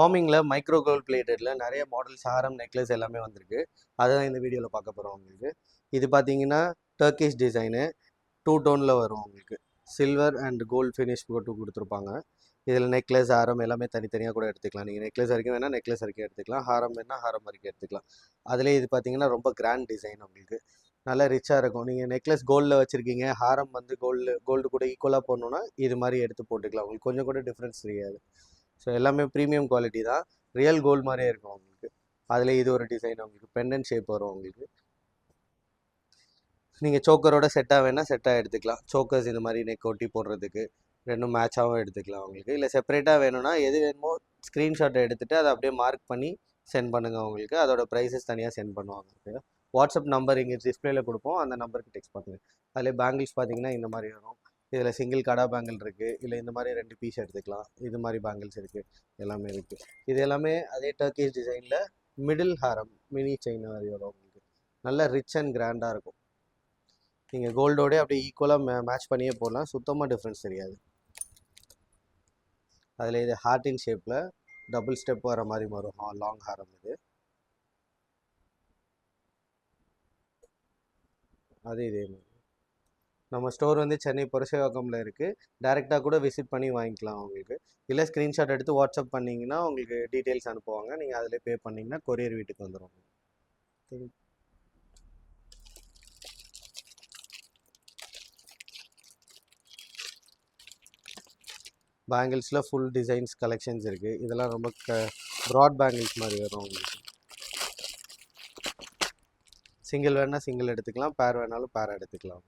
ஃபார்மிங்கில் micro gold பிளேட்டடில் நிறைய models ஹாரம் necklace எல்லாமே வந்திருக்கு. அதுதான் இந்த வீடியோவில் பார்க்க போகிறோம் உங்களுக்கு. இது பார்த்தீங்கன்னா டர்க்கிஷ் டிசைனு 2 டோனில் வரும் உங்களுக்கு. சில்வர் அண்ட் கோல்டு ஃபினிஷ் போட்டு கொடுத்துருப்பாங்க. இதில் நெக்லஸ் ஹாரம் எல்லாமே தனித்தனியாக கூட எடுத்துக்கலாம். நீங்கள் நெக்லஸ் வரைக்கும் வேணால் நெக்லஸ் வரைக்கும் எடுத்துக்கலாம், ஹாரம் வேணால் ஹாரம் வரைக்கும் எடுத்துக்கலாம். அதிலே இது பார்த்தீங்கன்னா ரொம்ப கிராண்ட் டிசைன் உங்களுக்கு, நல்லா ரிச்சாக இருக்கும். நீங்கள் நெக்லஸ் கோல்டில் வச்சுருக்கீங்க, ஹாரம் வந்து கோல்டு கூட ஈக்குவலாக போடணுன்னா இது மாதிரி எடுத்து போட்டுக்கலாம். உங்களுக்கு கொஞ்சம் கூட டிஃப்ரென்ஸ் தெரியாது. ஸோ எல்லாமே ப்ரீமியம் குவாலிட்டி தான், ரியல் கோல்டு மாதிரியே இருக்கும் உங்களுக்கு. அதில் இது ஒரு டிசைன் உங்களுக்கு, பெண்டன்ட் ஷேப் வரும் உங்களுக்கு. நீங்கள் சோக்கரோட செட்டாக வேணால் செட்டாக எடுத்துக்கலாம். சோக்கர்ஸ் இந்த மாதிரி நெக் ஒட்டி போடுறதுக்கு ரெண்டும் மேட்சாகவும் எடுத்துக்கலாம் உங்களுக்கு. இல்லை செப்பரேட்டாக வேணும்னா எது வேணுமோ ஸ்க்ரீன்ஷாட்டை எடுத்துகிட்டு அதை அப்படியே மார்க் பண்ணி சென்ட் பண்ணுங்கள் உங்களுக்கு. அதோட ப்ரைஸஸ் தனியாக சென்ட் பண்ணுவாங்க. வாட்ஸ்அப் நம்பர் இங்கே டிஸ்பிளேல கொடுப்போம், அந்த நம்பருக்கு டெக்ஸ்ட் பண்ணுங்கள். அதில் பேங்கிள்ஸ் பார்த்தீங்கன்னா இந்த மாதிரி வரும். இதில் சிங்கிள் கடா பேங்கிள் இருக்குது, இல்லை இந்த மாதிரி 2 பீஸ் எடுத்துக்கலாம். இது மாதிரி பேங்கிள்ஸ் இருக்குது, எல்லாமே இருக்குது. இது எல்லாமே அதே டர்க்கிஷ் டிசைனில் மிடில் ஹாரம் மினி செயின் மாதிரி வரும் உங்களுக்கு. நல்ல ரிச் அண்ட் கிராண்டாக இருக்கும். நீங்கள் கோல்டோடே அப்படியே ஈக்குவலாக மேட்ச் பண்ணியே போடலாம், சுத்தமாக டிஃப்ரென்ஸ் தெரியாது. அதில் இது ஹார்ட்டின் ஷேப்பில் டபுள் ஸ்டெப் வர மாதிரி வரும், லாங் ஹாரம். இது அது இதே மாதிரி. நம்ம ஸ்டோர் வந்து சென்னை புரசைவாக்கமில் இருக்குது. டேரெக்டாக கூட விசிட் பண்ணி வாங்கிக்கலாம் உங்களுக்கு. இல்லை ஸ்க்ரீன்ஷாட் எடுத்து வாட்ஸ்அப் பண்ணிங்கன்னா உங்களுக்கு டீட்டெயில்ஸ் அனுப்புவாங்க. நீங்கள் அதில் பே பண்ணிங்கன்னா கொரியர் வீட்டுக்கு வந்துடும். பேங்கிள்ஸில் ஃபுல் டிசைன்ஸ் கலெக்ஷன்ஸ் இருக்குது. இதெல்லாம் ரொம்ப ப்ராட் பேங்கிள்ஸ் மாதிரி வரும் உங்களுக்கு. சிங்கிள் வேணால் சிங்கிள் எடுத்துக்கலாம், பேர் வேணாலும் பேர் எடுத்துக்கலாம்.